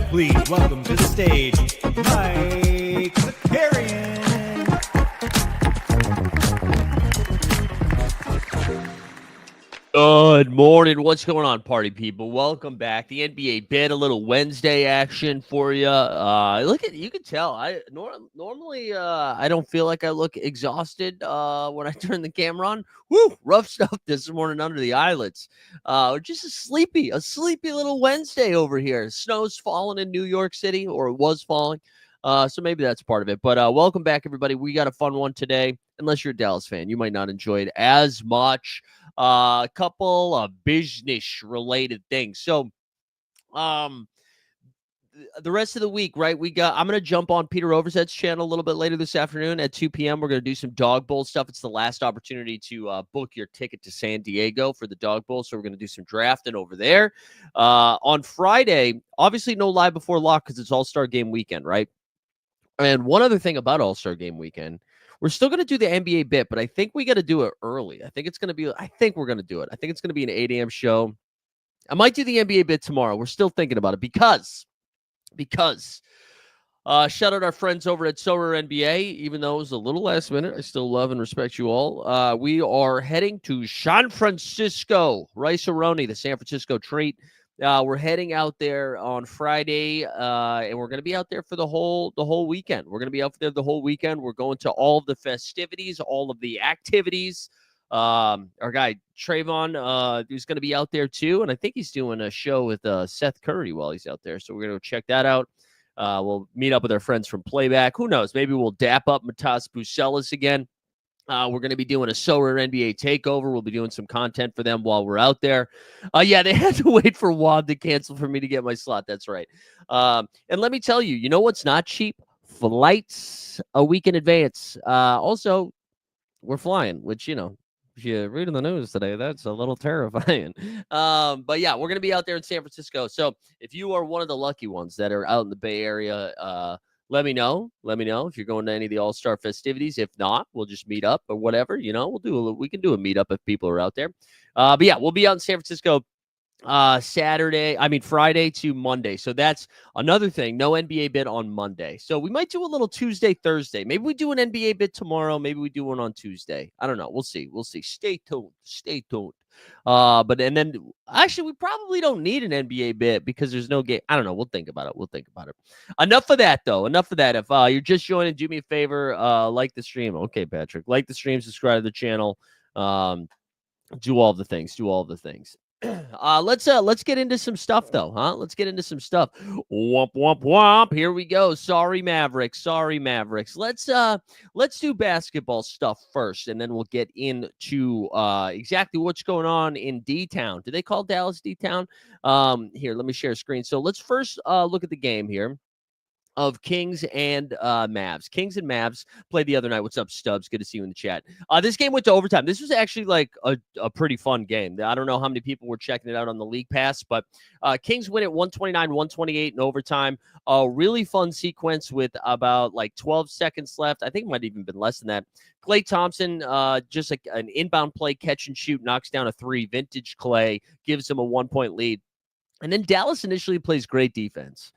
Please welcome to the stage, Mike Zakarian. Good morning. What's going on, party people? Welcome back. The NBA bit, a little Wednesday action for you. Look at you can tell. Normally I don't feel like I look exhausted when I turn the camera on. Woo, rough stuff this morning under the eyelids. Just a sleepy little Wednesday over here. Snow's falling in New York City, or it was falling. So maybe that's part of it. But welcome back, everybody. We got a fun one today. Unless you're a Dallas fan, you might not enjoy it as much. A couple of business-related things. So, the rest of the week, right? I'm going to jump on Peter Overzet's channel a little bit later this afternoon at 2 p.m. We're going to do some Dog Bowl stuff. It's the last opportunity to book your ticket to San Diego for the Dog Bowl. So we're going to do some drafting over there. On Friday, obviously no live before lock because it's All-Star Game weekend, right? And one other thing about All-Star Game weekend, we're still going to do the NBA bit, but I think we got to do it early. I think we're going to do it. I think it's going to be an 8 a.m. show. I might do the NBA bit tomorrow. We're still thinking about it because shout out our friends over at SORARE NBA. Even though it was a little last minute, I still love and respect you all. We are heading to San Francisco. Rice-A-Roni, the San Francisco treat. We're heading out there on Friday, and we're going to be out there for the whole weekend. We're going to be out there the whole weekend. We're going to all of the festivities, all of the activities. Our guy Trayvon is going to be out there too, and I think he's doing a show with Seth Curry while he's out there. So we're going to check that out. We'll meet up with our friends from Playback. Who knows? Maybe we'll dap up Matas Bucelis again. We're going to be doing a SORARE NBA takeover. We'll be doing some content for them while we're out there. Yeah, they had to wait for WAD to cancel for me to get my slot. That's right. And let me tell you, you know what's not cheap? Flights a week in advance. Also, we're flying, which, you know, if you read in the news today, that's a little terrifying. But yeah, we're going to be out there in San Francisco. So if you are one of the lucky ones that are out in the Bay Area, let me know. Let me know if you're going to any of the All-Star festivities. If not, we'll just meet up or whatever. You know, we can do a meetup if people are out there. But yeah, we'll be out in San Francisco Friday to Monday. So that's another thing. No NBA bit on Monday. So we might do a little Tuesday, Thursday. Maybe we do an NBA bit tomorrow. Maybe we do one on Tuesday. I don't know. We'll see. Stay tuned. And then actually we probably don't need an NBA bit because there's no game. I don't know. We'll think about it. Enough of that though. If you're just joining, do me a favor, like the stream. Okay, Patrick, like the stream, subscribe to the channel, do all the things. Let's get into some stuff though, huh? Let's get into some stuff. Womp womp womp. Here we go. Sorry Mavericks. Let's do basketball stuff first, and then we'll get into exactly what's going on in D-Town. Do they call Dallas D-Town? Here, let me share a screen. So let's first look at the game here. of Kings and Mavs. Kings and Mavs played the other night. What's up, Stubbs? Good to see you in the chat. This game went to overtime. This was actually like a pretty fun game. I don't know how many people were checking it out on the League Pass, but Kings win at 129-128 in overtime. A really fun sequence with about like 12 seconds left. I think it might have even been less than that. Klay Thompson, just like an inbound play, catch and shoot, knocks down a three. Vintage Klay gives him a 1-point lead. And then Dallas initially plays great defense.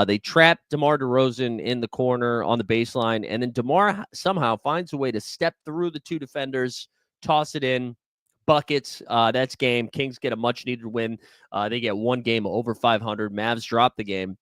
They trap DeMar DeRozan in the corner on the baseline, and then DeMar somehow finds a way to step through the two defenders, toss it in, buckets. That's game. Kings get a much-needed win. They get one game over 500. Mavs drop the game.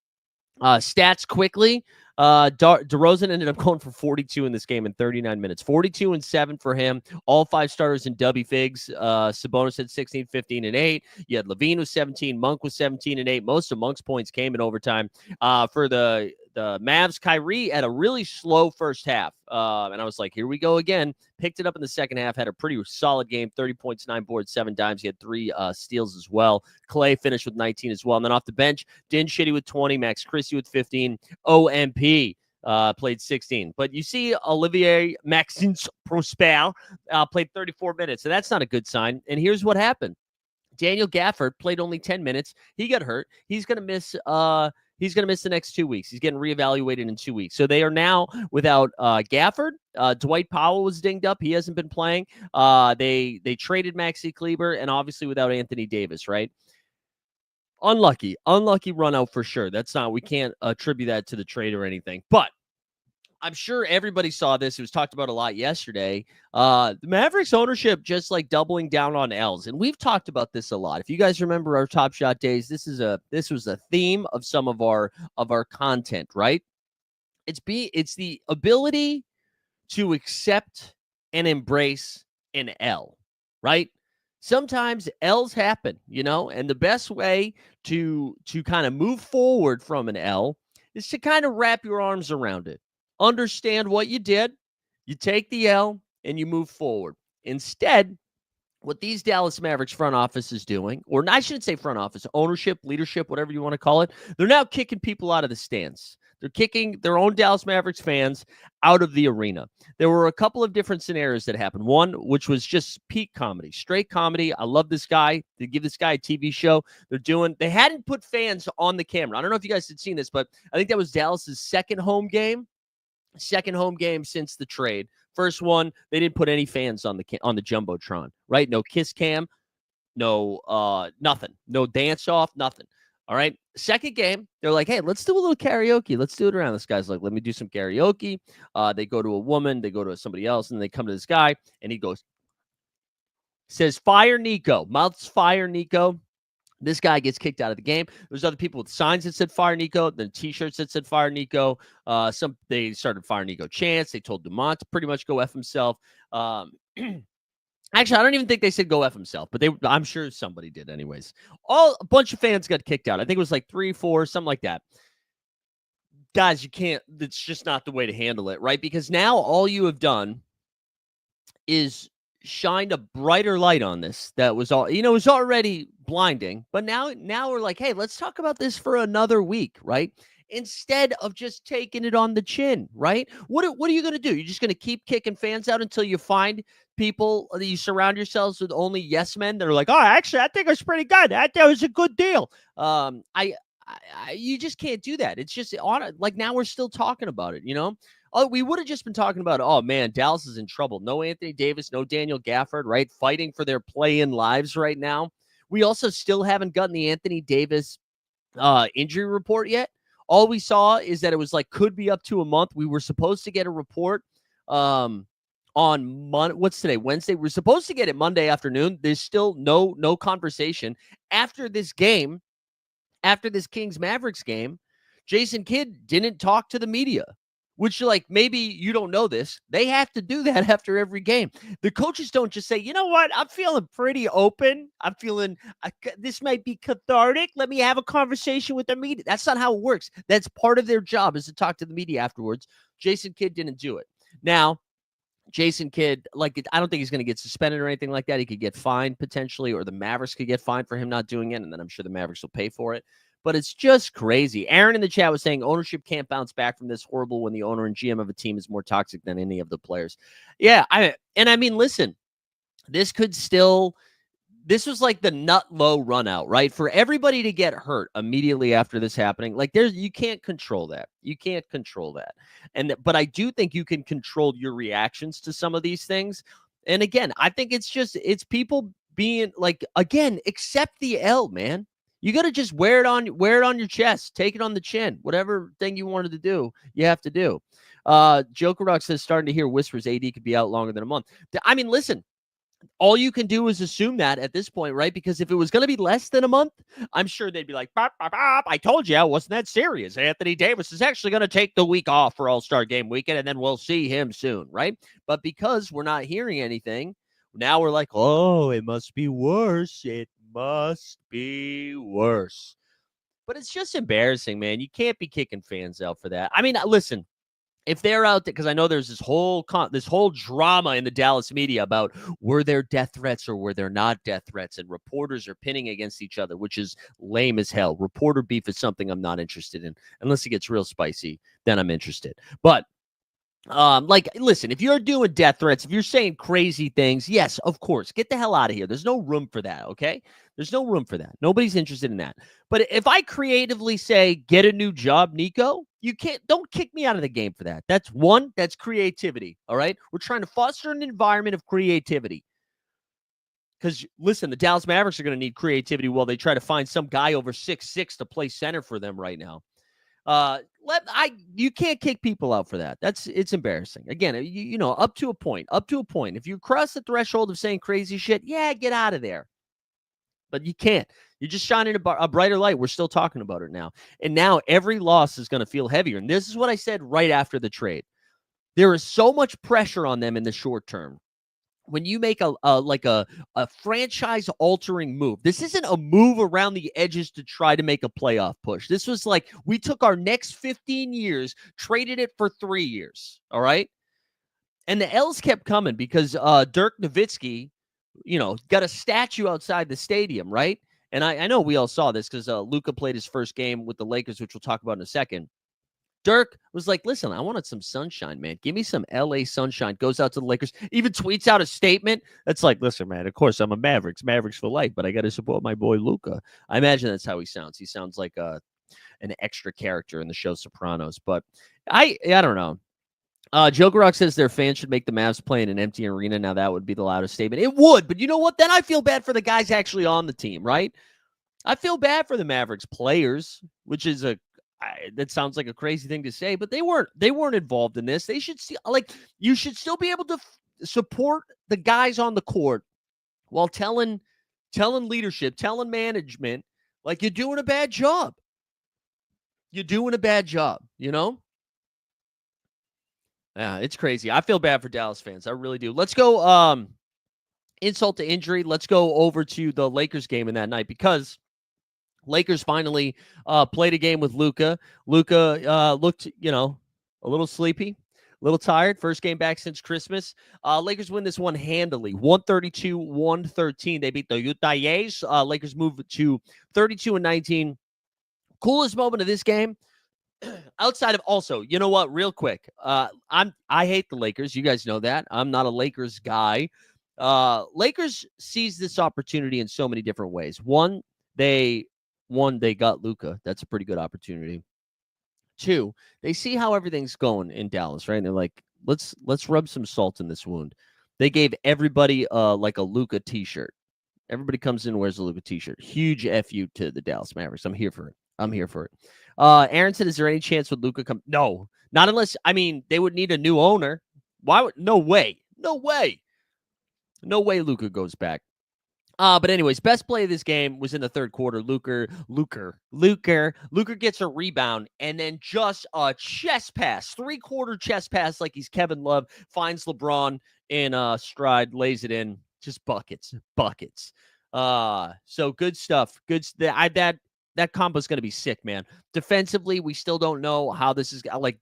Stats quickly. DeRozan ended up going for 42 in this game in 39 minutes. 42 and 7 for him. All five starters in W figs. Sabonis had 16, 15, and 8. You had Levine was 17. Monk was 17 and 8. Most of Monk's points came in overtime. For the Mavs, Kyrie had a really slow first half. And I was like, here we go again. Picked it up in the second half, had a pretty solid game, 30 points, 9 boards, 7 dimes. He had 3 steals as well. Klay finished with 19 as well. And then off the bench, Din Shitty with 20, Max Christie with 15, OMP played 16. But you see Olivier Maxence Prosper played 34 minutes. So that's not a good sign. And here's what happened. Daniel Gafford played only 10 minutes. He got hurt. He's going to miss the next 2 weeks. He's getting reevaluated in 2 weeks. So they are now without Gafford. Dwight Powell was dinged up. He hasn't been playing. They traded Maxi Kleber, and obviously without Anthony Davis, right? Unlucky run out for sure. We can't attribute that to the trade or anything. But I'm sure everybody saw this. It was talked about a lot yesterday. The Mavericks ownership just like doubling down on L's. And we've talked about this a lot. If you guys remember our Top Shot days, this was a theme of some of our content, right? It's the ability to accept and embrace an L, right? Sometimes L's happen, and the best way to kind of move forward from an L is to kind of wrap your arms around it. Understand what you did, you take the L, and you move forward. Instead, what these Dallas Mavericks front office is doing, or I shouldn't say front office, ownership, leadership, whatever you want to call it, they're now kicking people out of the stands. They're kicking their own Dallas Mavericks fans out of the arena. There were a couple of different scenarios that happened. One, which was just peak comedy, straight comedy. I love this guy. They give this guy a TV show. They hadn't put fans on the camera. I don't know if you guys had seen this, but I think that was Dallas's second home game since the trade. First one, they didn't put any fans on the Jumbotron, right? No kiss cam, no nothing, no dance off, nothing. All right. Second game, they're like, hey, let's do a little karaoke. Let's do it around. This guy's like, let me do some karaoke. They go to a woman, they go to somebody else, and they come to this guy, and he says, fire Nico. Mouths fire Nico. This guy gets kicked out of the game. There's other people with signs that said fire Nico, then T-shirts that said fire Nico. They started fire Nico chants. They told Dumont to pretty much go F himself. Actually, I don't even think they said go F himself, but I'm sure somebody did anyways. A bunch of fans got kicked out. I think it was like 3, 4, something like that. Guys, it's just not the way to handle it, right? Because now all you have done is shined a brighter light on this that was it was already blinding, but now we're like, hey, let's talk about this for another week, right? Instead of just taking it on the chin, right? What are you going to do? You're just going to keep kicking fans out until you find people that you surround yourselves with only yes men that are like, oh, actually, I think it's pretty good. That was a good deal. You just can't do that. It's just like now we're still talking about it, Oh, we would have just been talking about, oh, man, Dallas is in trouble. No Anthony Davis, no Daniel Gafford, right? Fighting for their play-in lives right now. We also still haven't gotten the Anthony Davis injury report yet. All we saw is that it was like could be up to a month. We were supposed to get a report on Monday. What's today? Wednesday. We're supposed to get it Monday afternoon. There's still no conversation. After this game, after this Kings-Mavericks game, Jason Kidd didn't talk to the media. Which, like, maybe you don't know this. They have to do that after every game. The coaches don't just say, you know what? I'm feeling pretty open. I'm feeling this might be cathartic. Let me have a conversation with the media. That's not how it works. That's part of their job is to talk to the media afterwards. Jason Kidd didn't do it. Now, Jason Kidd, I don't think he's going to get suspended or anything like that. He could get fined potentially, or the Mavericks could get fined for him not doing it, and then I'm sure the Mavericks will pay for it. but it's just crazy. Aaron in the chat was saying ownership can't bounce back from this. Horrible when the owner and GM of a team is more toxic than any of the players. Yeah, I mean, listen, this was like the nut low run out, right? For everybody to get hurt immediately after this happening, like you can't control that. You can't control that. But I do think you can control your reactions to some of these things. And again, I think it's people being like, again, accept the L, man. You got to just wear it on your chest, take it on the chin, whatever thing you wanted to do, you have to do. Joker Rock says, starting to hear whispers AD could be out longer than a month. I mean, listen, all you can do is assume that at this point, right? Because if it was going to be less than a month, I'm sure they'd be like, bop, bop, bop, I told you, it wasn't that serious. Anthony Davis is actually going to take the week off for All-Star Game weekend, and then we'll see him soon, right? But because we're not hearing anything, now we're like, oh, it must be worse. It must be worse. But it's just embarrassing, man. You can't be kicking fans out for that. I mean, listen, if they're out there, because I know there's this whole drama in the Dallas media about were there death threats or were there not death threats, and reporters are pinning against each other, which is lame as hell. Reporter beef is something I'm not interested in unless it gets real spicy. Then I'm interested. But like, listen, if you're doing death threats, if you're saying crazy things, yes, of course, get the hell out of here. There's no room for that. Okay. There's no room for that. Nobody's interested in that. But if I creatively say, get a new job, Nico, don't kick me out of the game for that. That's creativity. All right. We're trying to foster an environment of creativity. Because listen, the Dallas Mavericks are going to need creativity while they try to find some guy over 6'6" to play center for them right now. You can't kick people out for that. It's embarrassing. Again, you know, up to a point. If you cross the threshold of saying crazy shit, yeah, get out of there. But you can't. You're just shining a brighter light. We're still talking about it now. And now every loss is going to feel heavier. And this is what I said right after the trade. There is so much pressure on them in the short term. When you make a franchise-altering move, this isn't a move around the edges to try to make a playoff push. This was like we took our next 15 years, traded it for 3 years, all right? And the L's kept coming because Dirk Nowitzki, you know, got a statue outside the stadium, right? And I know we all saw this because Luka played his first game with the Lakers, which we'll talk about in a second. Dirk was like, listen, I wanted some sunshine, man. Give me some LA sunshine. Goes out to the Lakers, even tweets out a statement that's like, listen, man, of course I'm a Mavericks for life, but I got to support my boy Luka. I imagine that's how he sounds. He sounds like an extra character in the show Sopranos, but I don't know. Joker Rock says their fans should make the Mavs play in an empty arena. Now that would be the loudest statement. It would, but you know what? Then I feel bad for the guys actually on the team, right? I feel bad for the Mavericks players, which is that sounds like a crazy thing to say, but they weren't involved in this. They should see, like, you should still be able to support the guys on the court while telling leadership, telling management, like, you're doing a bad job. You're doing a bad job, you know? Yeah, it's crazy. I feel bad for Dallas fans. I really do. Let's go insult to injury. Let's go over to the Lakers game in that night because Lakers finally played a game with Luka. Luka looked, you know, a little sleepy, a little tired. First game back since Christmas. Lakers win this one handily, 132-113. They beat the Utah Jazz. Lakers move to 32-19. Coolest moment of this game, outside of also, you know what? Real quick, I hate the Lakers. You guys know that. I'm not a Lakers guy. Lakers seized this opportunity in so many different ways. One, they got Luka. That's a pretty good opportunity. Two, they see how everything's going in Dallas, right? And they're like, let's rub some salt in this wound. They gave everybody like a Luka t-shirt. Everybody comes in and wears a Luka t-shirt. Huge FU to the Dallas Mavericks. I'm here for it. Aaron said, is there any chance with Luka come? No, not unless, I mean, they would need a new owner. No way Luka goes back. But anyways, best play of this game was in the third quarter. Luka gets a rebound and then just a chest pass, 3-quarter chest pass like he's Kevin Love, finds LeBron in stride, lays it in, just buckets. So good stuff. That combo's going to be sick, man. Defensively, we still don't know how this is, like,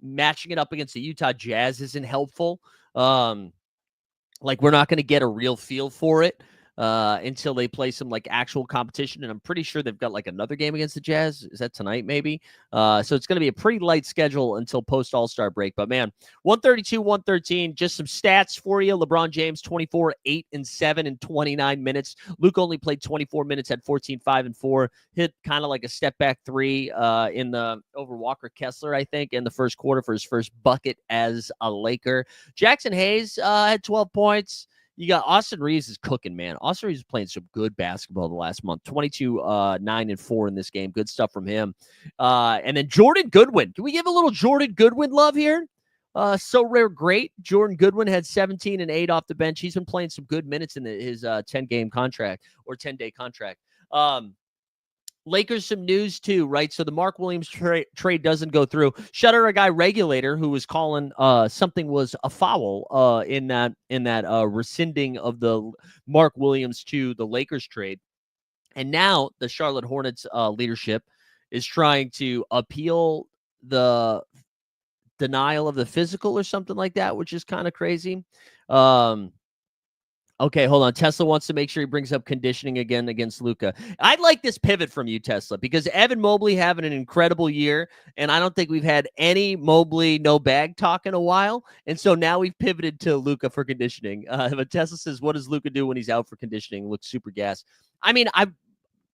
matching it up against the Utah Jazz isn't helpful. Like, we're not going to get a real feel for it. until they play some like actual competition. And I'm pretty sure they've got like another game against the Jazz. Is that tonight? Maybe. So it's going to be a pretty light schedule until post All-Star break. But man, 132, 113. Just some stats for you. LeBron James, 24, 8 and 7 in 29 minutes. Luka only played 24 minutes, had 14, 5 and 4. Hit kind of like a step back three in the over Walker Kessler, I think, in the first quarter for his first bucket as a Laker. Jackson Hayes had 12 points. You got Austin Reeves is cooking, man. Austin Reeves is playing some good basketball the last month. 22, 9 and 4 in this game. Good stuff from him. And then Jordan Goodwin. Can we give a little Jordan Goodwin love here? SORARE great. Jordan Goodwin had 17 and 8 off the bench. He's been playing some good minutes in his 10-game contract or 10-day contract. Lakers, some news too, right? So the Mark Williams trade doesn't go through. Shutter, a guy regulator who was calling something was a foul in that rescinding of the Mark Williams to the Lakers trade. And now the Charlotte Hornets leadership is trying to appeal the denial of the physical or something like that, which is kind of crazy. Okay, hold on. Tesla wants to make sure he brings up conditioning again against Luka. I'd like this pivot from you, Tesla, because Evan Mobley having an incredible year, and I don't think we've had any Mobley no bag talk in a while, and so now we've pivoted to Luka for conditioning. But Tesla says, what does Luka do when he's out for conditioning? Looks super gas. I mean,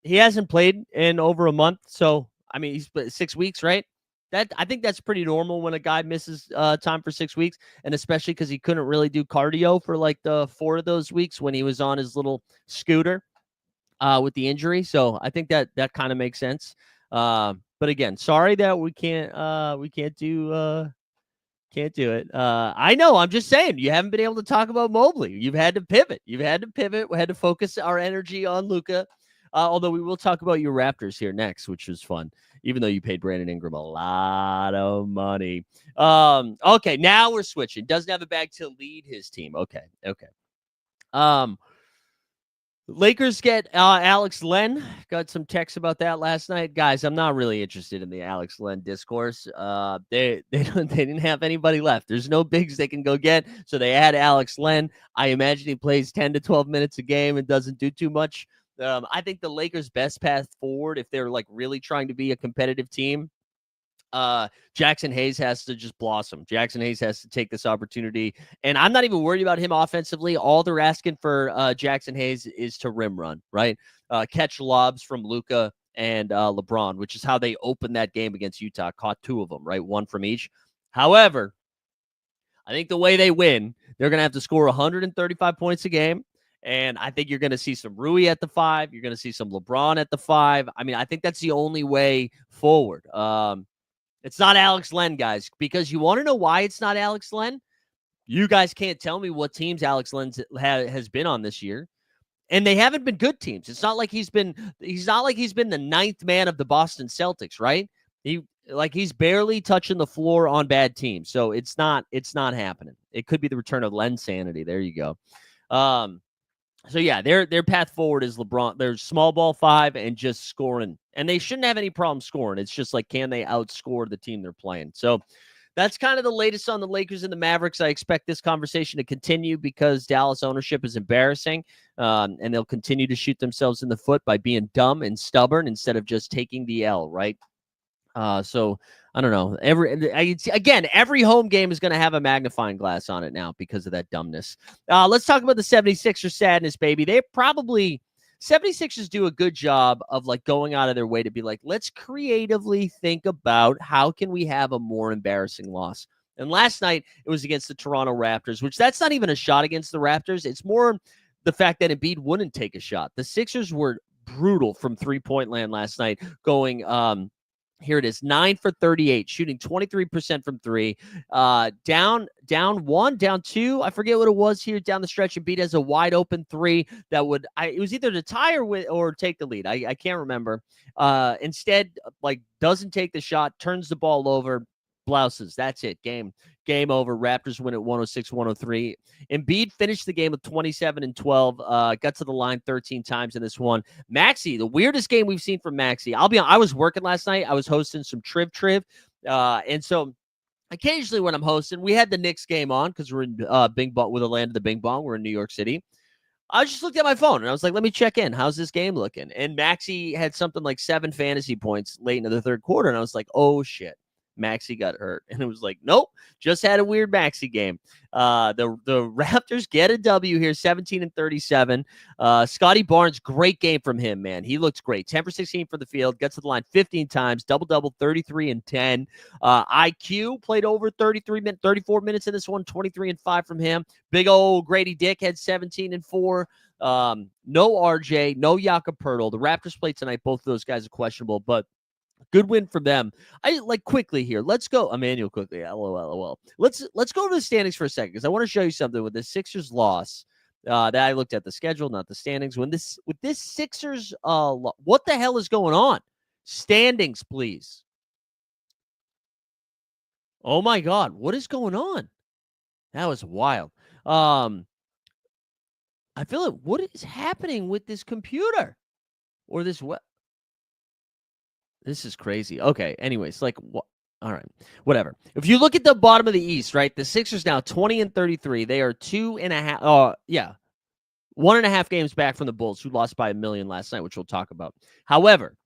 he hasn't played in over a month, so, I mean, he's 6 weeks, right? I think that's pretty normal when a guy misses time for 6 weeks, and especially because he couldn't really do cardio for like the 4 of those weeks when he was on his little scooter with the injury. So I think that kind of makes sense. But again, sorry that we can't do it. I know. I'm just saying you haven't been able to talk about Mobley. You've had to pivot. We had to focus our energy on Luka. Although we will talk about your Raptors here next, which was fun, even though you paid Brandon Ingram a lot of money. Okay, now we're switching. Doesn't have a bag to lead his team. Okay. Lakers get Alex Len. Got some texts about that last night. Guys, I'm not really interested in the Alex Len discourse. They didn't have anybody left. There's no bigs they can go get, so they add Alex Len. I imagine he plays 10 to 12 minutes a game and doesn't do too much. I think the Lakers' best path forward, if they're like really trying to be a competitive team, Jackson Hayes has to just blossom. Jackson Hayes has to take this opportunity. And I'm not even worried about him offensively. All they're asking for Jackson Hayes is to rim run, right? Catch lobs from Luka and LeBron, which is how they opened that game against Utah. Caught 2 of them, right? 1 from each. However, I think the way they win, they're going to have to score 135 points a game. And I think you're going to see some Rui at the 5. You're going to see some LeBron at the 5. I mean, I think that's the only way forward. It's not Alex Len, guys, because you want to know why it's not Alex Len? You guys can't tell me what teams Alex Len has been on this year. And they haven't been good teams. It's not like he's not like he's been the 9th man of the Boston Celtics, right? He's barely touching the floor on bad teams. So it's not happening. It could be the return of Len sanity. There you go. So yeah, their path forward is LeBron. There's small ball 5 and just scoring, and they shouldn't have any problem scoring. It's just like, can they outscore the team they're playing? So that's kind of the latest on the Lakers and the Mavericks. I expect this conversation to continue because Dallas ownership is embarrassing, and they'll continue to shoot themselves in the foot by being dumb and stubborn instead of just taking the L, right? So I don't know. Every home game is going to have a magnifying glass on it now because of that dumbness. Let's talk about the 76ers sadness, baby. 76ers do a good job of like going out of their way to be like, let's creatively think about how can we have a more embarrassing loss. And last night it was against the Toronto Raptors, which that's not even a shot against the Raptors. It's more the fact that Embiid wouldn't take a shot. The Sixers were brutal from 3-point land last night, going here it is, 9 for 38, shooting 23% from 3. Down 1, down 2. I forget what it was here down the stretch. Embiid has a wide open 3 that would it was either to tie or take the lead. I can't remember. Instead, like, doesn't take the shot, turns the ball over, blouses. That's it. Game over. Raptors win at 106-103. Embiid finished the game with 27 and 12. Got to the line 13 times in this one. Maxey, the weirdest game we've seen from Maxey. I'll be honest, I was working last night. I was hosting some triv. And so occasionally when I'm hosting, we had the Knicks game on because we're in Bing Bong with the land of the Bing Bong. We're in New York City. I just looked at my phone and I was like, let me check in. How's this game looking? And Maxey had something like 7 fantasy points late into the third quarter. And I was like, oh, shit. Maxey got hurt. And it was like, nope, just had a weird Maxey game. The Raptors get a W here, 17-37. Scotty Barnes, great game from him, man. He looks great. 10 for 16 from the field, gets to the line 15 times, double-double, 33 and 10. IQ played over 34 minutes in this one, 23 and 5 from him. Big old Grady Dick had 17 and 4. No RJ, no Jakob Poeltl. The Raptors played tonight. Both of those guys are questionable, but good win for them. I like quickly here. Let's go, Emmanuel quickly. LOL. Let's go to the standings for a second because I want to show you something with the Sixers loss. That I looked at the schedule, not the standings. With this Sixers, what the hell is going on? Standings, please. Oh my God, what is going on? That was wild. I feel like what is happening with this computer or this web? This is crazy. Okay. Anyways, like what? All right. Whatever. If you look at the bottom of the East, right, the Sixers now 20-33. They are 1.5 games back from the Bulls, who lost by 1 million last night, which we'll talk about. However,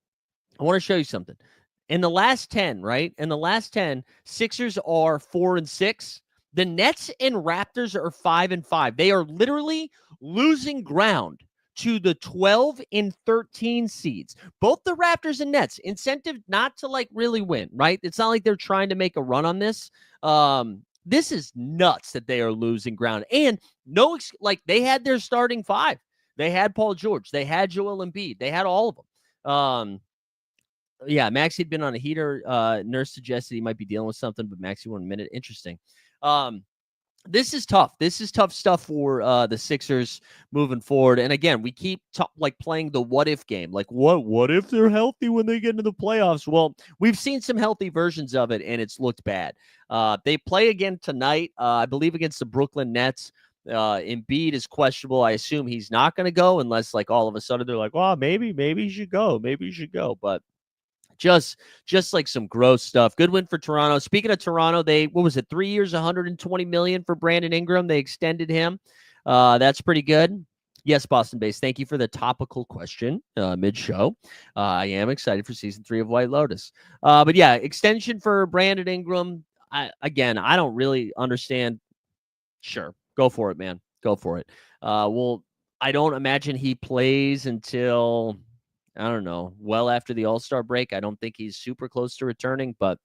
I want to show you something. In the last 10, right? In the last 10, Sixers are 4-6. The Nets and Raptors are 5-5. They are literally losing ground to the 12 and 13 seeds. Both the Raptors and Nets, incentive not to like really win, right? It's not like they're trying to make a run on this. This is nuts that they are losing ground. And like they had their starting 5. They had Paul George. They had Joel Embiid. They had all of them. Yeah, Maxey had been on a heater. Nurse suggested he might be dealing with something, but Maxey 1 minute. Interesting. This is tough. This is tough stuff for the Sixers moving forward. And again, we keep playing the what if game. Like, what if they're healthy when they get into the playoffs? Well, we've seen some healthy versions of it, and it's looked bad. They play again tonight, I believe, against the Brooklyn Nets. Embiid is questionable. I assume he's not going to go unless, like, all of a sudden they're like, well, maybe he should go. Maybe he should go. But just like some gross stuff. Good win for Toronto. Speaking of Toronto, what was it? 3 years, $120 million for Brandon Ingram. They extended him. That's pretty good. Yes, Boston based. Thank you for the topical question mid-show. I am excited for season 3 of White Lotus. But yeah, extension for Brandon Ingram. I don't really understand. Sure, go for it, man. Go for it. Well, I don't imagine he plays until, I don't know, well after the All-Star break. I don't think he's super close to returning, but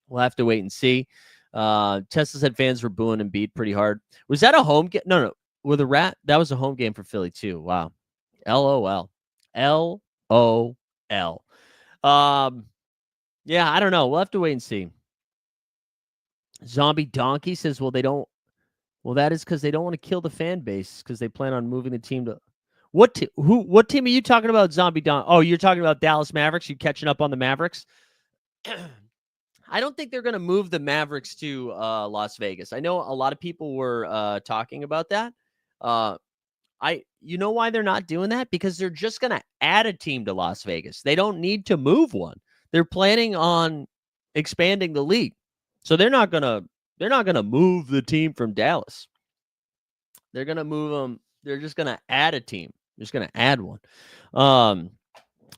we'll have to wait and see. Tesla said fans were booing Embiid pretty hard. Was that a home game? No. With the that was a home game for Philly too. Wow. LOL. LOL. Yeah, I don't know. We'll have to wait and see. Zombie Donkey says, well, that is because they don't want to kill the fan base because they plan on moving the team to. What team are you talking about, Zombie Don? Oh, you're talking about Dallas Mavericks. You catching up on the Mavericks? I don't think they're going to move the Mavericks to Las Vegas. I know a lot of people were talking about that. You know why they're not doing that? Because they're just going to add a team to Las Vegas. They don't need to move one. They're planning on expanding the league, so they're not going to move the team from Dallas. They're going to move them. They're just going to add a team. Just going to add one.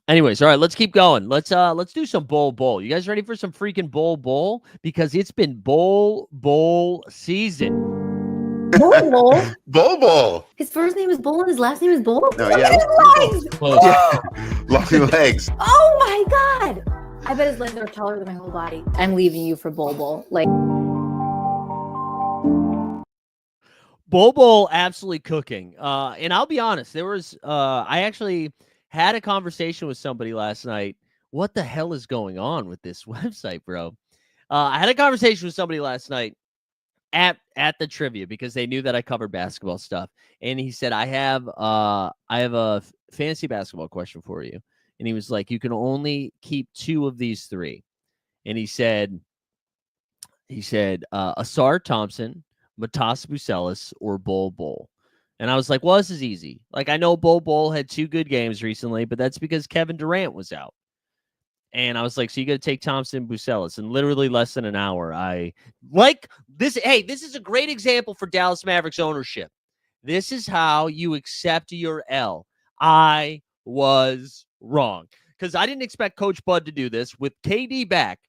Anyways, all right, let's keep going. Let's do some bowl. You guys ready for some freaking bowl? Because it's been bowl season. Bowl. His first name is Bull and his last name is Bull. No, yeah. Legs. Long legs. Oh my God. I bet his legs are taller than my whole body. I'm leaving you for Bull. Like. Bowl absolutely cooking. And I'll be honest, there was I actually had a conversation with somebody last night. What the hell is going on with this website, bro? I had a conversation with somebody last night at the trivia because they knew that I covered basketball stuff. And he said, I have a fantasy basketball question for you. And he was like, you can only keep 2 of these 3. And he said, Asar Thompson, Matas Bucelis, or Bol. And I was like, well, this is easy. Like, I know Bol had 2 good games recently, but that's because Kevin Durant was out. And I was like, so you got to take Thompson, Bucelis. In literally less than an hour, I like this. Hey, this is a great example for Dallas Mavericks ownership. This is how you accept your L. I was wrong. Because I didn't expect Coach Bud to do this. With KD back,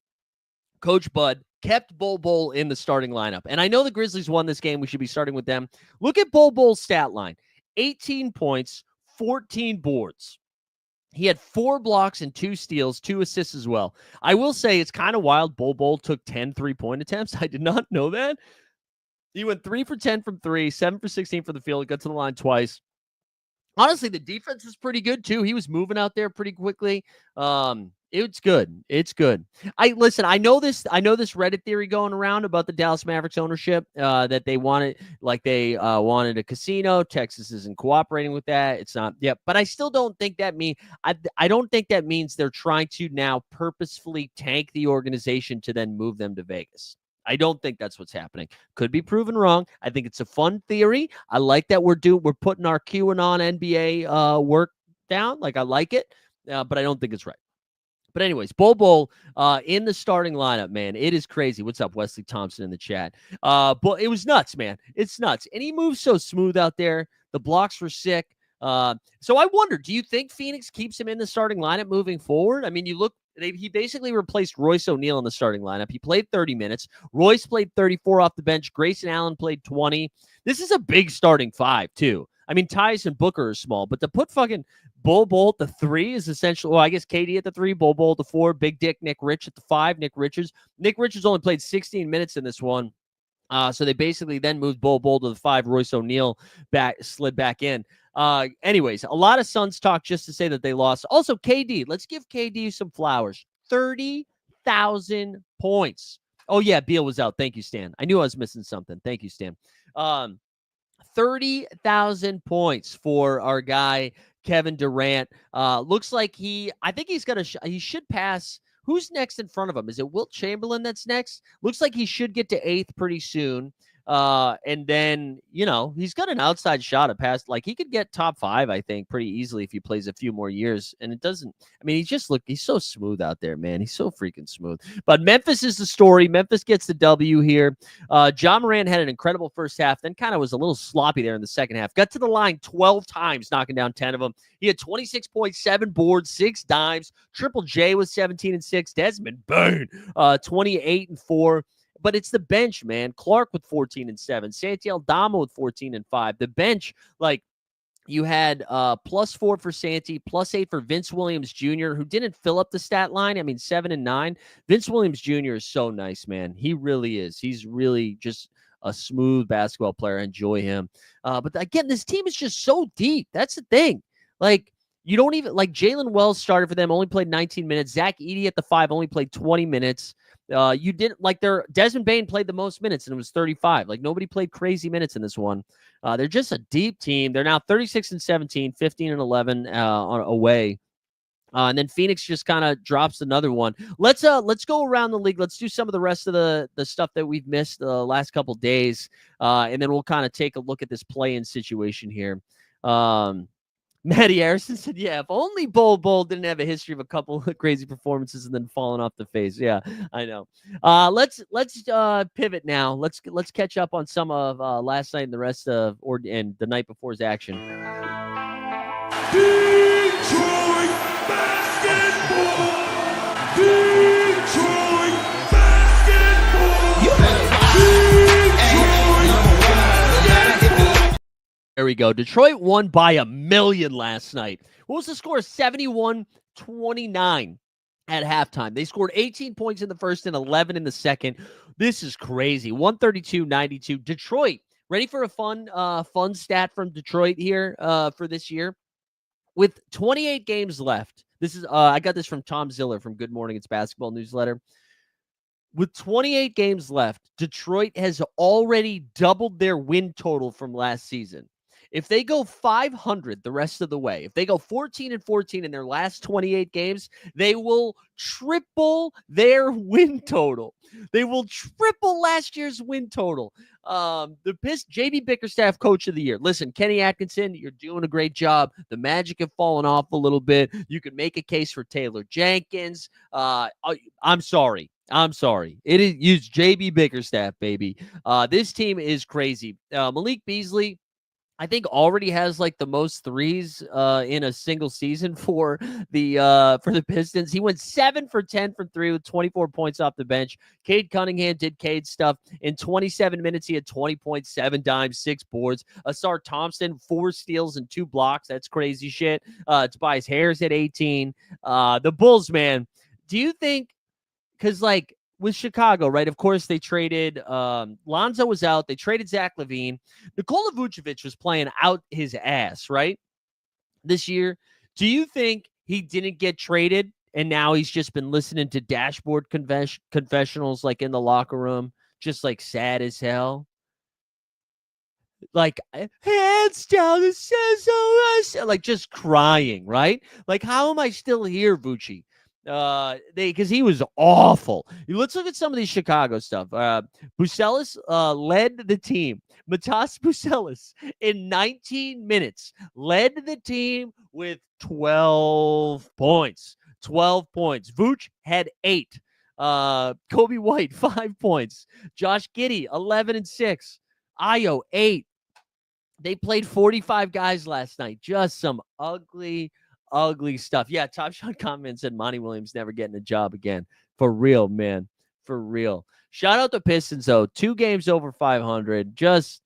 Coach Bud kept Bol Bol in the starting lineup. And I know the Grizzlies won this game. We should be starting with them. Look at Bol Bol's stat line. 18 points, 14 boards. He had 4 blocks and 2 steals, 2 assists as well. I will say it's kind of wild. Bol Bol took 10 3-point attempts. I did not know that. He went 3 for 10 from 3, 7 for 16 from the field. He got to the line twice. Honestly, the defense is pretty good too. He was moving out there pretty quickly. It's good. It's good. I know this Reddit theory going around about the Dallas Mavericks ownership, that they wanted a casino. Texas isn't cooperating with that. It's not. Yeah, but I still don't think that I don't think that means they're trying to now purposefully tank the organization to then move them to Vegas. I don't think that's what's happening. Could be proven wrong. I think it's a fun theory. I like that we're putting our QAnon NBA work down. Like, I like it, but I don't think it's right. But anyways, Bol Bol in the starting lineup, man. It is crazy. What's up, Wesley Thompson in the chat? But it was nuts, man. It's nuts. And he moves so smooth out there. The blocks were sick. So I wonder, do you think Phoenix keeps him in the starting lineup moving forward? I mean, he basically replaced Royce O'Neal in the starting lineup. He played 30 minutes. Royce played 34 off the bench. Grayson Allen played 20. This is a big starting 5, too. I mean, Tyus and Booker are small, but to put fucking Bol Bol at the 3 is essentially, well, I guess KD at the 3, Bol Bol at the 4, Big Dick Nick Rich at the 5, Nick Richards. Nick Richards only played 16 minutes in this one. So they basically then moved Bol Bol to the 5. Royce O'Neal slid back in. Anyways, a lot of Suns talk just to say that they lost. Also, KD, let's give KD some flowers. 30,000 points. Oh, yeah, Beal was out. Thank you, Stan. I knew I was missing something. Thank you, Stan. 30,000 points for our guy, Kevin Durant. Looks like I think he's got he should pass. Who's next in front of him? Is it Wilt Chamberlain that's next? Looks like he should get to 8th pretty soon. And then, he's got an outside shot at pass. Like, he could get top 5, I think, pretty easily if he plays a few more years. And it doesn't, I mean, he's so smooth out there, man. He's so freaking smooth. But Memphis is the story. Memphis gets the W here. Ja Morant had an incredible first half, then kind of was a little sloppy there in the second half. Got to the line 12 times, knocking down 10 of them. He had 26.7 boards, 6 dimes. Triple J was 17 and 6. Desmond Bane, 28 and 4. But it's the bench, man. Clark with 14 and 7. Santi Aldama with 14 and 5. The bench, like, you had +4 for Santi, +8 for Vince Williams Jr., who didn't fill up the stat line. I mean, 7 and 9. Vince Williams Jr. is so nice, man. He really is. He's really just a smooth basketball player. I enjoy him. But again, this team is just so deep. That's the thing. Like, you don't even, like, Jalen Wells started for them, only played 19 minutes. Zach Edey at the 5 only played 20 minutes. You didn't like Desmond Bane played the most minutes, and it was 35. Like, nobody played crazy minutes in this one. They're just a deep team. They're now 36 and 17, 15 and 11 away. And then Phoenix just kind of drops another one. Let's go around the league. Let's do some of the rest of the stuff that we've missed the last couple days. And then we'll kind of take a look at this play-in situation here. Matty Harrison said, yeah, if only Bol Bol didn't have a history of a couple of crazy performances and then falling off the face. Yeah, I know. Let's pivot now. Let's catch up on some of last night and the rest of and the night before's action. Detroit basketball. Detroit basketball. You better There we go. Detroit won by 1,000,000 last night. What was the score? 71-29 at halftime. They scored 18 points in the first and 11 in the second. This is crazy. 132-92. Detroit, ready for a fun stat from Detroit here for this year? With 28 games left. This is I got this from Tom Ziller from Good Morning It's Basketball newsletter. With 28 games left, Detroit has already doubled their win total from last season. If they go 500 the rest of the way, if they go 14-14 in their last 28 games, they will triple their win total. They will triple last year's win total. The JB Bickerstaff Coach of the Year. Listen, Kenny Atkinson, you're doing a great job. The Magic have fallen off a little bit. You can make a case for Taylor Jenkins. I'm sorry. It is use JB Bickerstaff, baby. This team is crazy. Malik Beasley, I think already has like the most threes in a single season for the Pistons. He went 7 for 10 from three with 24 points off the bench. Cade Cunningham did Cade stuff. In 27 minutes, he had 20.7 dimes, 6 boards. Asar Thompson, 4 steals and 2 blocks. That's crazy shit. Tobias Harris at 18. The Bulls, man. Do you think, because like with Chicago, right? Of course, they traded Lonzo was out. They traded Zach LaVine. Nikola Vucevic was playing out his ass, right? This year. Do you think he didn't get traded and now he's just been listening to dashboard confessionals like in the locker room, just like sad as hell? Like, hands down, it says OS, like just crying, right? Like, how am I still here, Vucci? Because he was awful. Let's look at some of these Chicago stuff. Bucelis led the team. Matas Bucelis in 19 minutes led the team with 12 points. 12 points. Vooch had 8. Kobe White 5 points. Josh Giddey 11 and 6. Ayo 8. They played 45 guys last night. Just some ugly stuff. Yeah, Top Shot comment said Monty Williams never getting a job again. For real, man. For real. Shout out the Pistons, though. 2 games over 500. Just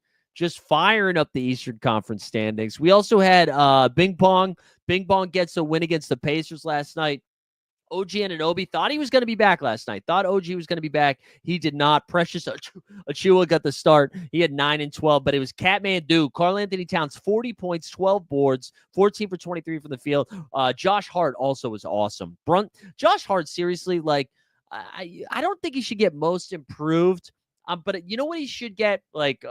firing up the Eastern Conference standings. We also had Bing Bong. Bing Bong gets a win against the Pacers last night. OG Anunoby thought he was going to be back last night. Thought OG was going to be back. He did not. Precious Achiuwa got the start. He had 9 and 12, but it was Catmandu. Karl Anthony Towns, 40 points, 12 boards, 14 for 23 from the field. Josh Hart also was awesome. Josh Hart, seriously, like, I don't think he should get most improved, but you know what he should get? Like,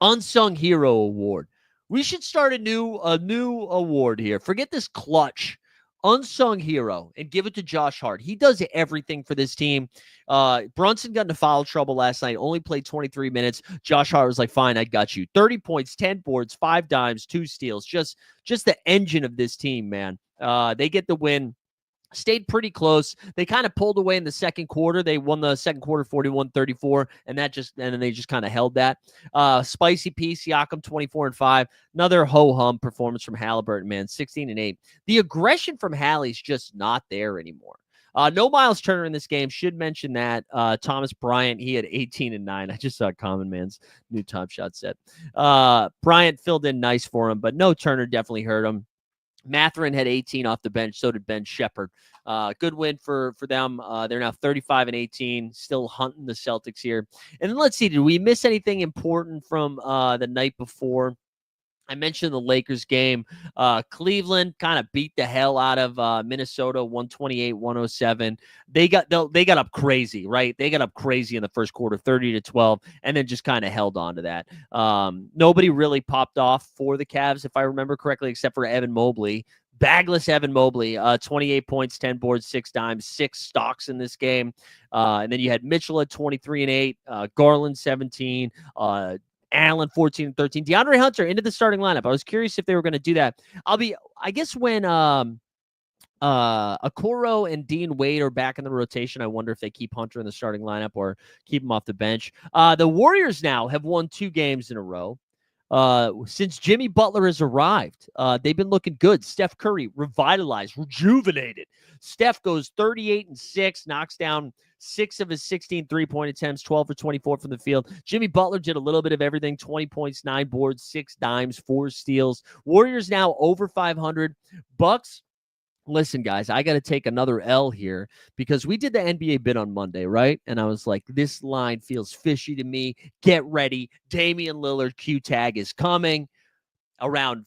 unsung hero award. We should start a new award here. Forget this clutch. Unsung hero and give it to Josh Hart. He does everything for this team. Brunson got into foul trouble last night, only played 23 minutes. Josh Hart was like, fine, I got you. 30 points, 10 boards, 5 dimes, 2 steals. Just the engine of this team, man. They get the win. Stayed pretty close. They kind of pulled away in the second quarter. They won the second quarter 41-34, and then they just kind of held that. Spicy P, Siakam 24 and 5. Another ho-hum performance from Halliburton, man, 16 and 8. The aggression from Hallie's just not there anymore. No Miles Turner in this game. Should mention that. Thomas Bryant, he had 18 and 9. I just saw Common Man's new Top Shot set. Bryant filled in nice for him, but no Turner definitely hurt him. Mathurin had 18 off the bench. So did Ben Shepherd. Good win for them. They're now 35 and 18, still hunting the Celtics here. And then let's see, did we miss anything important from the night before? I mentioned the Lakers game. Cleveland kind of beat the hell out of Minnesota, 128-107. They got up crazy, right? They got up crazy in the first quarter, 30-12, and then just kind of held on to that. Nobody really popped off for the Cavs, if I remember correctly, except for Evan Mobley. Bagless Evan Mobley, 28 points, 10 boards, 6 dimes, 6 stocks in this game. And then you had Mitchell at 23 and 8, Garland 17, Allen 14 and 13. DeAndre Hunter into the starting lineup. I was curious if they were going to do that. I guess when Okoro and Dean Wade are back in the rotation, I wonder if they keep Hunter in the starting lineup or keep him off the bench. The Warriors now have won 2 games in a row. Since Jimmy Butler has arrived, they've been looking good. Steph Curry revitalized, rejuvenated. Steph goes 38 and 6, knocks down 6 of his 16 3-point attempts, 12 for 24 from the field. Jimmy Butler did a little bit of everything, 20 points, 9 boards, 6 dimes, 4 steals. Warriors now over 500. Bucks, listen, guys, I got to take another L here because we did the NBA bid on Monday, right? And I was like, this line feels fishy to me. Get ready. Damian Lillard Q tag is coming around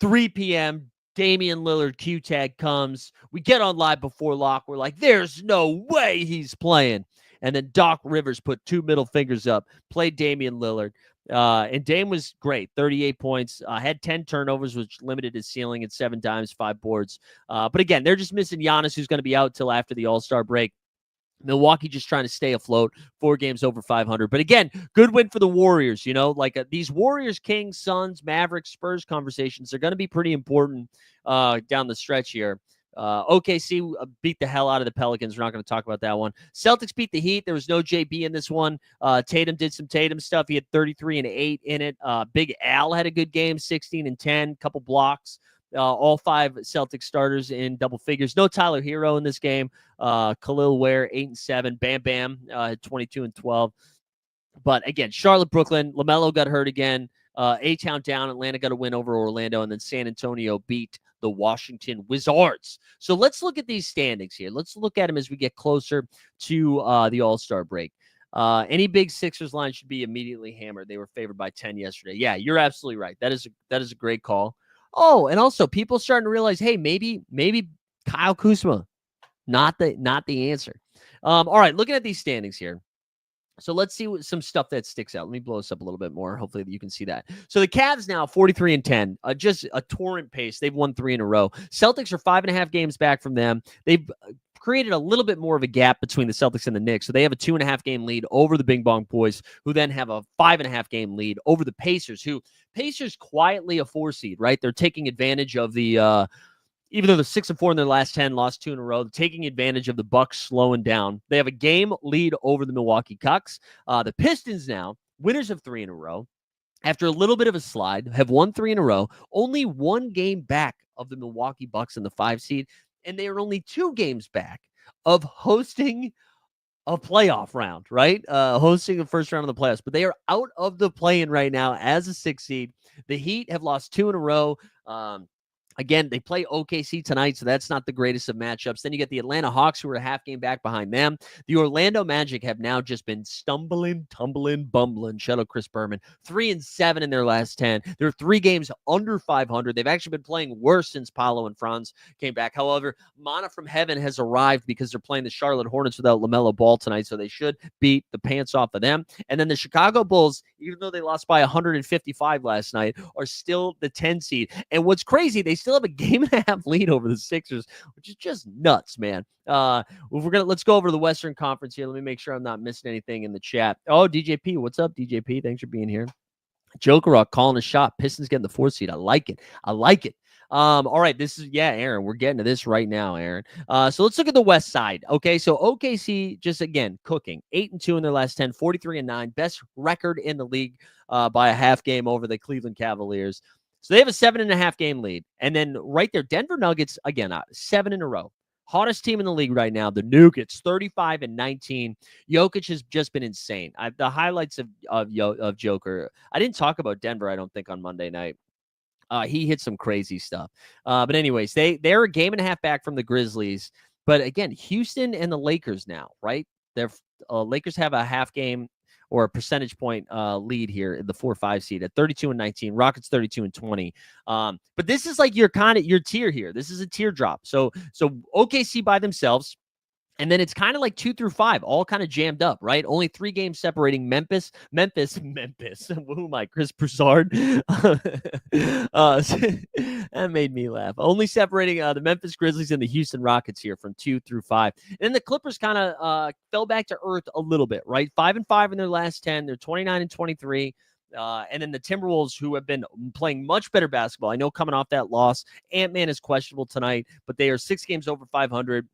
3 p.m. Damian Lillard Q tag comes. We get on live before lock. We're like, there's no way he's playing. And then Doc Rivers put 2 middle fingers up, played Damian Lillard. And Dame was great, 38 points, had 10 turnovers, which limited his ceiling at 7 dimes, 5 boards. But again, they're just missing Giannis, who's going to be out till after the All-Star break. Milwaukee just trying to stay afloat, 4 games over 500. But again, good win for the Warriors. You know, like these Warriors, Kings, Suns, Mavericks, Spurs conversations are going to be pretty important down the stretch here. OKC beat the hell out of the Pelicans. We're not going to talk about that one. Celtics beat the Heat. There was no JB in this one. Tatum did some Tatum stuff. He had 33 and 8 in it. Big Al had a good game, 16 and 10, couple blocks. All 5 Celtics starters in double figures. No Tyler Hero in this game. Khalil Ware, 8 and 7. Bam Bam, 22 and 12. But again, Charlotte, Brooklyn, LaMelo got hurt again. A-Town down. Atlanta got a win over Orlando, and then San Antonio beat the Washington Wizards. So let's look at these standings here. Let's look at them as we get closer to the All-Star break. Any big Sixers line should be immediately hammered. They were favored by 10 yesterday. Yeah, you're absolutely right. That is a great call. Oh, and also people starting to realize, hey, maybe Kyle Kuzma, not the answer. All right, looking at these standings here. So let's see some stuff that sticks out. Let me blow this up a little bit more. Hopefully you can see that. So the Cavs now 43 and 10, just a torrent pace. They've won 3 in a row. Celtics are 5.5 games back from them. They've created a little bit more of a gap between the Celtics and the Knicks. So they have a 2.5 game lead over the Bing Bong Boys, who then have a 5.5 game lead over the Pacers, who Pacers quietly a 4 seed, right? They're taking advantage of the, even though they're 6 and 4 in their last 10, lost 2 in a row, taking advantage of the Bucks slowing down. They have a game lead over the Milwaukee Bucks. The Pistons now, winners of 3 in a row, after a little bit of a slide, have won 3 in a row, only 1 game back of the Milwaukee Bucks in the 5 seed, and they are only 2 games back of hosting a playoff round, right? Hosting the first round of the playoffs, but they are out of the play-in right now as a 6 seed. The Heat have lost 2 in a row. Again, they play OKC tonight, so that's not the greatest of matchups. Then you get the Atlanta Hawks, who are a half game back behind them. The Orlando Magic have now just been stumbling, tumbling, bumbling. Shout out Chris Berman. 3 and 7 in their last 10. They're 3 games under 500. They've actually been playing worse since Paolo and Franz came back. However, Mana from Heaven has arrived because they're playing the Charlotte Hornets without LaMelo Ball tonight, so they should beat the pants off of them. And then the Chicago Bulls, even though they lost by 155 last night, are still the 10 seed. And what's crazy, they still have a game and a half lead over the Sixers, which is just nuts, man. Let's go over to the Western Conference here. Let me make sure I'm not missing anything in the chat. Oh, DJP, what's up, DJP? Thanks for being here. Joker Rock calling a shot. Pistons getting the 4th seed. I like it. All right, Aaron, we're getting to this right now, Aaron. So let's look at the West side. Okay, so OKC just again cooking 8 and 2 in their last 10, 43 and 9, best record in the league by a half game over the Cleveland Cavaliers. So they have a 7.5 game lead. And then right there, Denver Nuggets, again, 7 in a row. Hottest team in the league right now, the Nuggets, 35 and 19. Jokic has just been insane. The highlights of Joker, I didn't talk about Denver, I don't think, on Monday night. He hit some crazy stuff. But anyways, they're a game and a half back from the Grizzlies. But again, Houston and the Lakers now, right? Lakers have a half game or a percentage point lead here in the 4-5 seed at 32 and 19. Rockets 32 and 20. But this is like your tier here. This is a teardrop. So OKC by themselves. And then it's kind of like 2 through 5, all kind of jammed up, right? Only 3 games separating Memphis. Who am I? Chris Broussard. That made me laugh. Only separating the Memphis Grizzlies and the Houston Rockets here from 2 through 5. And then the Clippers kind of fell back to earth a little bit, right? 5 and 5 in their last 10. They're 29 and 23. And then the Timberwolves, who have been playing much better basketball. I know coming off that loss, Ant-Man is questionable tonight, but they are 6 games over 500.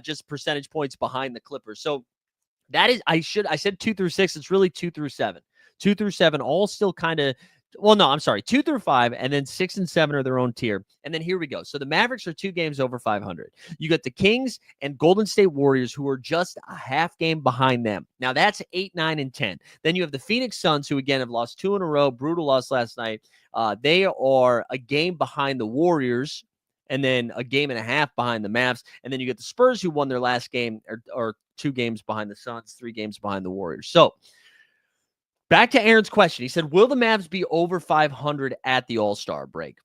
Just percentage points behind the Clippers. So that is, I said 2 through 6. It's really 2 through 7. 2 through 7, all still kind of, 2 through 5, and then 6 and 7 are their own tier. And then here we go. So the Mavericks are 2 games over 500. You got the Kings and Golden State Warriors, who are just a half game behind them. Now that's 8, 9, and 10. Then you have the Phoenix Suns, who again have lost 2 in a row. Brutal loss last night. They are a game behind the Warriors, and then a game and a half behind the Mavs. And then you get the Spurs, who won their last game, or 2 games behind the Suns, 3 games behind the Warriors. So back to Aaron's question. He said, will the Mavs be over 500 at the All-Star break?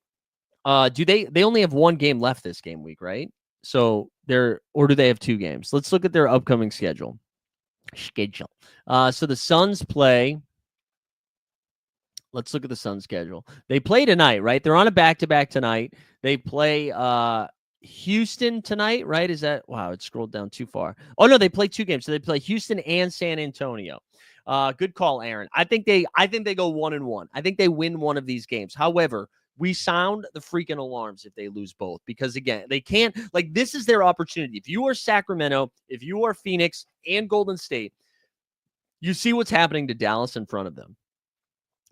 They only have 1 game left this game week, right? So or do they have 2 games? Let's look at their upcoming schedule. So the Suns play. Let's look at the Suns schedule. They play tonight, right? They're on a back-to-back tonight. They play Houston tonight, right? Is that, wow, it scrolled down too far. Oh, no, they play 2 games. So they play Houston and San Antonio. Good call, Aaron. I think they go 1-1. I think they win one of these games. However, we sound the freaking alarms if they lose both, because again, they can't, like, this is their opportunity. If you are Sacramento, if you are Phoenix and Golden State, you see what's happening to Dallas in front of them.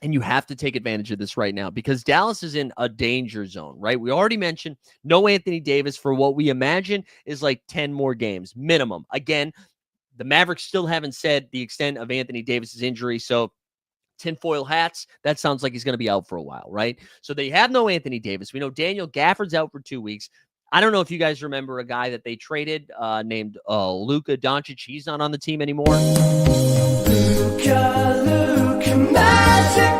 And you have to take advantage of this right now, because Dallas is in a danger zone, right? We already mentioned no Anthony Davis for what we imagine is like 10 more games minimum. Again, the Mavericks still haven't said the extent of Anthony Davis's injury. So tinfoil hats, that sounds like he's going to be out for a while, right? So they have no Anthony Davis. We know Daniel Gafford's out for 2 weeks. I don't know if you guys remember a guy that they traded named Luka Doncic. He's not on the team anymore. Luka magic.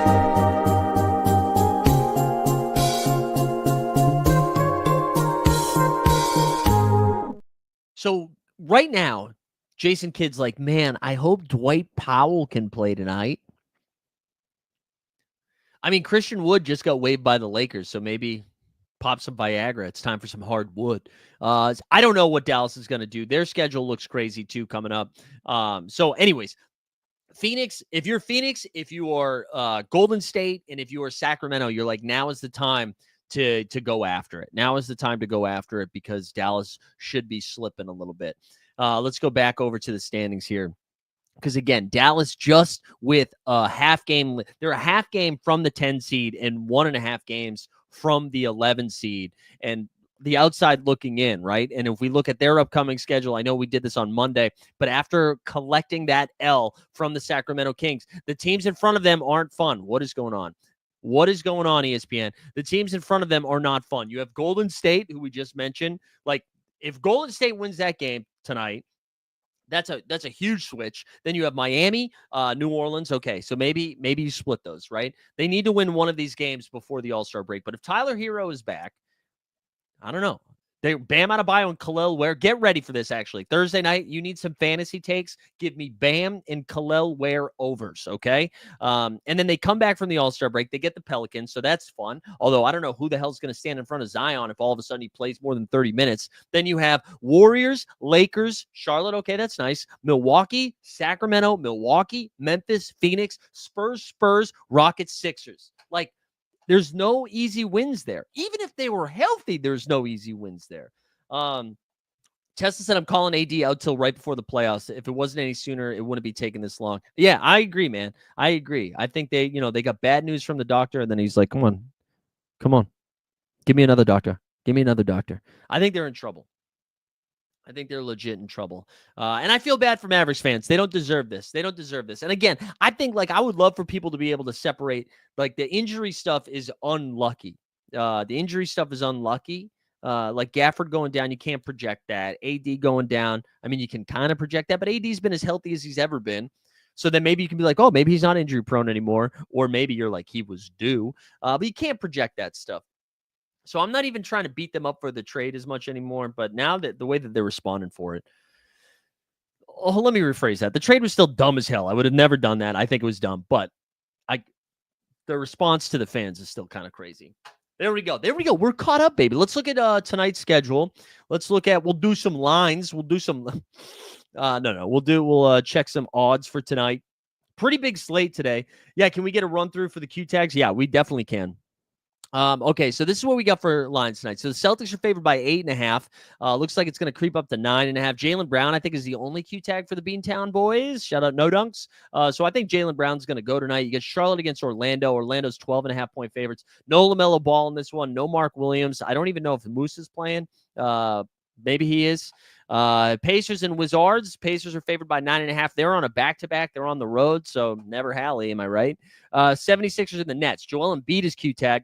So right now, Jason Kidd's like, man, I hope Dwight Powell can play tonight. I mean, Christian Wood just got waived by the Lakers, so maybe pop some Viagra. It's time for some hard wood. I don't know what Dallas is going to do. Their schedule looks crazy too coming up. So anyways, Phoenix, if you're Phoenix, if you are Golden State, and if you are Sacramento, you're like, now is the time to go after it. Now is the time to go after it, because Dallas should be slipping a little bit. Let's go back over to the standings here. Because again, Dallas just with a half game, they're a half game from the 10 seed and 1.5 games from the 11 seed, and the outside looking in, right? And if we look at their upcoming schedule, I know we did this on Monday, but after collecting that L from the Sacramento Kings, the teams in front of them aren't fun. What is going on? What is going on, ESPN? The teams in front of them are not fun. You have Golden State, who we just mentioned. Like, if Golden State wins that game tonight, that's a huge switch. Then you have Miami, New Orleans. Okay, so maybe you split those, right? They need to win one of these games before the All-Star break. But if Tyler Hero is back, I don't know. They Bam Adebayo and Khalil Ware. Get ready for this, actually. Thursday night, you need some fantasy takes. Give me Bam and Khalil Ware overs, okay? And then they come back from the All-Star break. They get the Pelicans, so that's fun. Although I don't know who the hell's going to stand in front of Zion if all of a sudden he plays more than 30 minutes. Then you have Warriors, Lakers, Charlotte. Okay, that's nice. Milwaukee, Sacramento, Milwaukee, Memphis, Phoenix, Spurs, Rockets, Sixers. Like, there's no easy wins there. Even if they were healthy, there's no easy wins there. Tesla said, I'm calling AD out till right before the playoffs. If it wasn't any sooner, it wouldn't be taking this long. Yeah, I agree, man. I agree. I think they got bad news from the doctor, and then he's like, come on. Give me another doctor. I think they're in trouble. I think they're legit in trouble. And I feel bad for Mavericks fans. They don't deserve this. And again, I think, like, I would love for people to be able to separate, like, the injury stuff is unlucky. Like Gafford going down, you can't project that. AD going down, I mean, you can kind of project that, but AD's been as healthy as he's ever been. So then maybe you can be like, oh, maybe he's not injury prone anymore. Or maybe you're like, he was due. But you can't project that stuff. So I'm not even trying to beat them up for the trade as much anymore. But now that the way that they're responding for it, let me rephrase that. The trade was still dumb as hell. I would have never done that. I think it was dumb. But the response to the fans is still kind of crazy. There we go. We're caught up, baby. Let's look at tonight's schedule. We'll do some lines. We'll do some. We'll check some odds for tonight. Pretty big slate today. Yeah, can we get a run through for the Q tags? Yeah, we definitely can. Okay, so this is what we got for lines tonight. So the Celtics are favored by 8.5. Looks like it's going to creep up to 9.5. Jaylen Brown, I think, is the only Q tag for the Beantown boys. Shout out No Dunks. So I think Jaylen Brown's going to go tonight. You get Charlotte against Orlando. Orlando's 12.5 point favorites. No LaMelo Ball in this one. No Mark Williams. I don't even know if Moose is playing. Maybe he is. Pacers and Wizards. Pacers are favored by 9.5. They're on a back-to-back. They're on the road, so never Hallie, am I right? 76ers and the Nets. Joel Embiid is Q tag.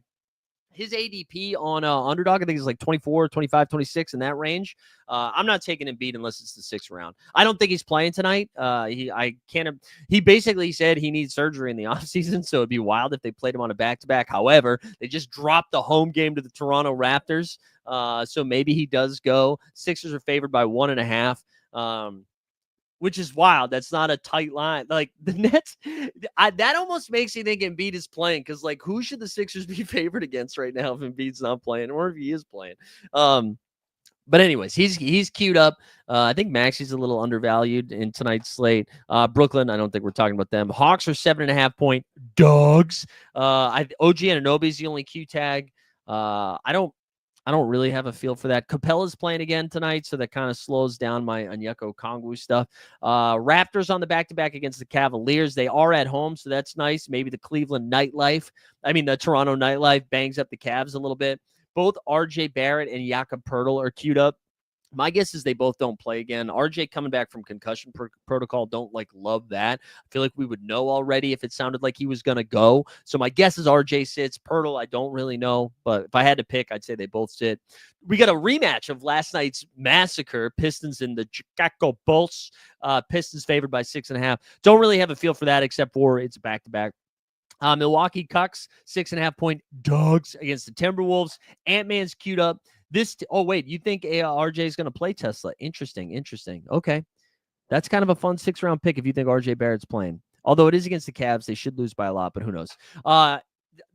His ADP on Underdog, I think, is like 24, 25, 26 in that range. I'm not taking Embiid unless it's the 6th round. I don't think he's playing tonight. He basically said he needs surgery in the offseason, so it'd be wild if they played him on a back-to-back. However, they just dropped the home game to the Toronto Raptors, so maybe he does go. Sixers are favored by 1.5. Which is wild. That's not a tight line. Like, the Nets, that almost makes me think Embiid is playing, because, like, who should the Sixers be favored against right now if Embiid's not playing, or if he is playing? But anyways, he's queued up. I think Maxi's a little undervalued in tonight's slate. Brooklyn, I don't think we're talking about them. Hawks are 7.5-point dogs. OG Anunoby's the only Q tag. I don't really have a feel for that. Capella's playing again tonight, so that kind of slows down my Onyeka Okongwu stuff. Raptors on the back-to-back against the Cavaliers. They are at home, so that's nice. Maybe the the Toronto nightlife bangs up the Cavs a little bit. Both RJ Barrett and Jakob Poeltl are queued up. My guess is they both don't play again. RJ coming back from concussion protocol, don't love that. I feel like we would know already if it sounded like he was going to go. So my guess is RJ sits. Poeltl, I don't really know. But if I had to pick, I'd say they both sit. We got a rematch of last night's massacre. Pistons and the Chicago Bulls. Pistons favored by 6.5. Don't really have a feel for that except for it's back-to-back. Milwaukee Cucks, 6.5-point dogs against the Timberwolves. Ant-Man's queued up. You think RJ is going to play Tesla? Interesting. Okay. That's kind of a fun 6th-round pick if you think RJ Barrett's playing. Although it is against the Cavs, they should lose by a lot, but who knows?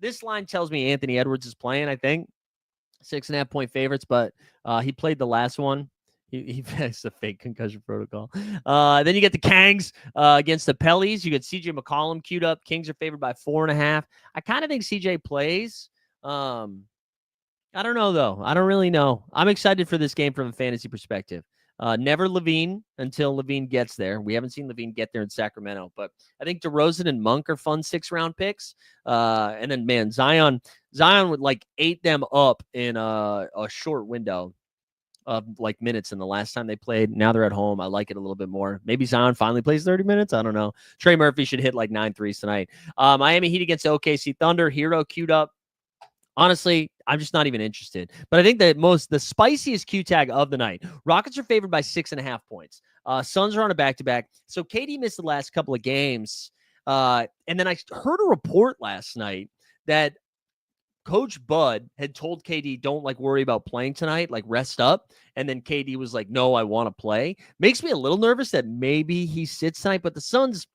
This line tells me Anthony Edwards is playing, I think. 6.5-point favorites, but he played the last one. He has a fake concussion protocol. Then you get the Kangs against the Pellies. You get CJ McCollum queued up. Kings are favored by 4.5. I kind of think CJ plays. I don't know, though. I don't really know. I'm excited for this game from a fantasy perspective. Never Levine until Levine gets there. We haven't seen Levine get there in Sacramento, but I think DeRozan and Monk are fun 6th-round picks. And then, man, Zion would ate them up in a short window of minutes in the last time they played. Now they're at home. I like it a little bit more. Maybe Zion finally plays 30 minutes. I don't know. Trey Murphy should hit 9 threes tonight. Miami Heat against OKC Thunder. Hero queued up. Honestly, I'm just not even interested. But I think the spiciest Q tag of the night. Rockets are favored by 6.5 points. Suns are on a back-to-back. So KD missed the last couple of games. And then I heard a report last night that Coach Bud had told KD, don't worry about playing tonight, rest up. And then KD was like, no, I want to play. Makes me a little nervous that maybe he sits tonight, but the Suns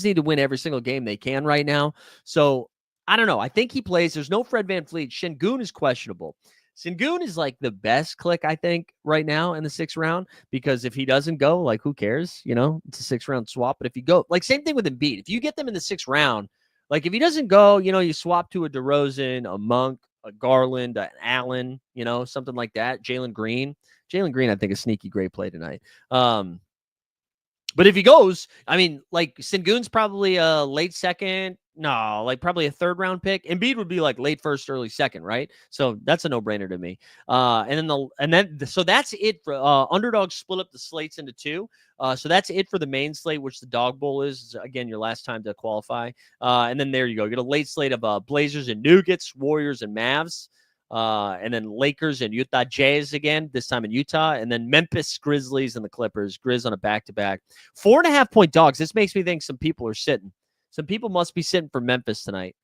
need to win every single game they can right now. So I don't know. I think he plays. There's no Fred VanVleet. Şengün is questionable. Şengün is the best click, I think, right now in the 6th round, because if he doesn't go, who cares? It's a 6th-round swap. But if you go, same thing with Embiid. If you get them in the 6th round, if he doesn't go, you swap to a DeRozan, a Monk, a Garland, an Allen, something like that. Jalen Green, I think, a sneaky great play tonight. But if he goes, Şengün's probably a late second. No, probably a 3rd-round pick. Embiid would be late 1st, early 2nd, right? So that's a no-brainer to me. So that's it for underdogs. Split up the slates into 2. So that's it for the main slate, which the Dog Bowl is. Again, your last time to qualify. And then there you go. You get a late slate of Blazers and Nuggets, Warriors and Mavs. And then Lakers and Utah Jazz again, this time in Utah. And then Memphis Grizzlies and the Clippers. Grizz on a back-to-back. 4.5-point dogs. This makes me think some people are sitting. Some people must be sitting for Memphis tonight.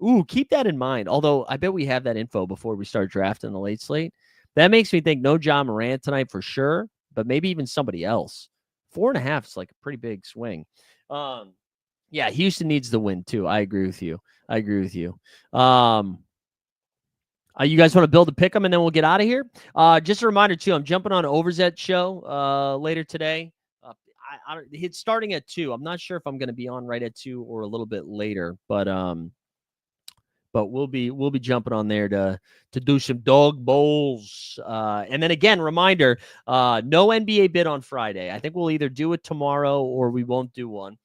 Ooh, keep that in mind. Although I bet we have that info before we start drafting the late slate. That makes me think no Ja Morant tonight for sure, but maybe even somebody else. 4.5 is a pretty big swing. Yeah, Houston needs the win too. I agree with you. You guys want to build a pick 'em and then we'll get out of here? Just a reminder too, I'm jumping on Overzet show later today. It's starting at 2. I'm not sure if I'm going to be on right at 2 or a little bit later, but we'll be jumping on there to do some dog bowls. And then again, reminder, no NBA bid on Friday. I think we'll either do it tomorrow or we won't do one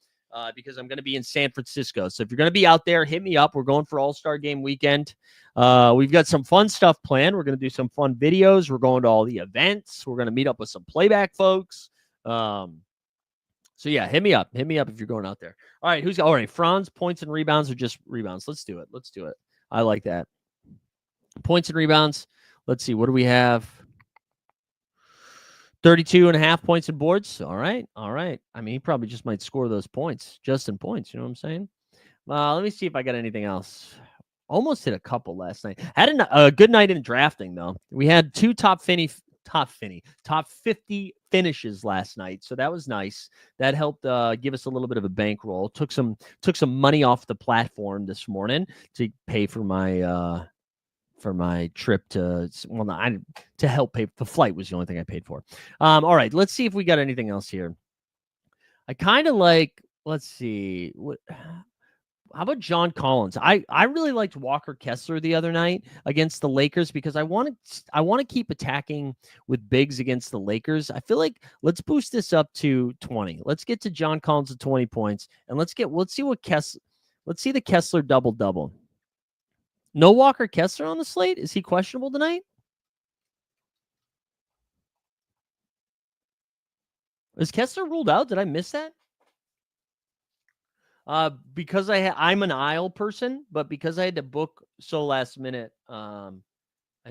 because I'm going to be in San Francisco. So if you're going to be out there, hit me up. We're going for All-Star Game weekend. We've got some fun stuff planned. We're going to do some fun videos. We're going to all the events. We're going to meet up with some playback folks. So yeah, hit me up if you're going out there. All right, all right? Franz, points and rebounds or just rebounds? Let's do it. I like that. Points and rebounds. Let's see. What do we have? 32.5 points and boards. All right. He probably just might score those points, just in points. You know what I'm saying? Let me see if I got anything else. Almost hit a couple last night. Had a good night in drafting though. We had 2 top 50 finishes last night, so that was nice. That helped give us a little bit of a bankroll. Took some money off the platform this morning to pay for my for my trip to to help pay. The flight was the only thing I paid for. All right, let's see if we got anything else here. I kind of like. Let's see. How about John Collins? I really liked Walker Kessler the other night against the Lakers because I want to keep attacking with bigs against the Lakers. I feel like let's boost this up to 20. Let's get to John Collins at 20 points, and let's see the Kessler double. No Walker Kessler on the slate? Is he questionable tonight? Is Kessler ruled out? Did I miss that? Because I'm an aisle person, but because I had to book so last minute, I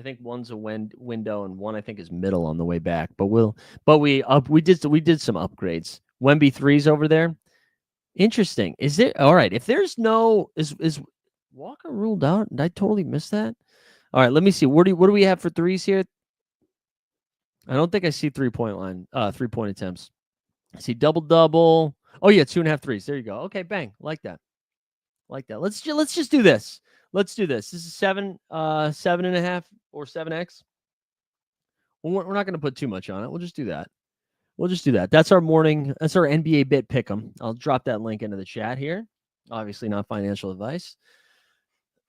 think one's a window and one I think is middle on the way back. But we did some upgrades. Wemby 3's over there. Interesting. Is it all right? If there's no is Walker ruled out? Did I totally miss that? All right, let me see. What do we have for threes here? I don't think I see 3-point line, 3-point attempts. I see double. Oh yeah, 2.5 threes. There you go. Okay, bang. Like that. Let's just do this. Let's do this. This is 7.5 or 7x. Well, we're not going to put too much on it. We'll just do that. That's our NBA bit pick'em. I'll drop that link into the chat here. Obviously not financial advice.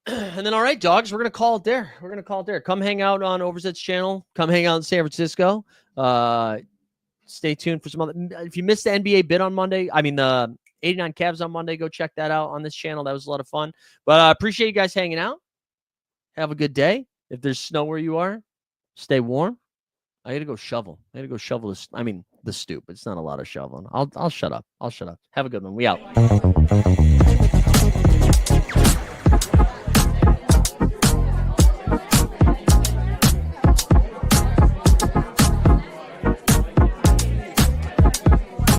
And then, all right, dogs, we're going to call it there. Come hang out on Overzet's channel. Come hang out in San Francisco. Stay tuned for some other. If you missed the NBA bit on Monday, the 89 Cavs on Monday, go check that out on this channel. That was a lot of fun. But I appreciate you guys hanging out. Have a good day. If there's snow where you are, stay warm. I got to go shovel. This. The stoop. It's not a lot of shoveling. I'll shut up. Have a good one. We out.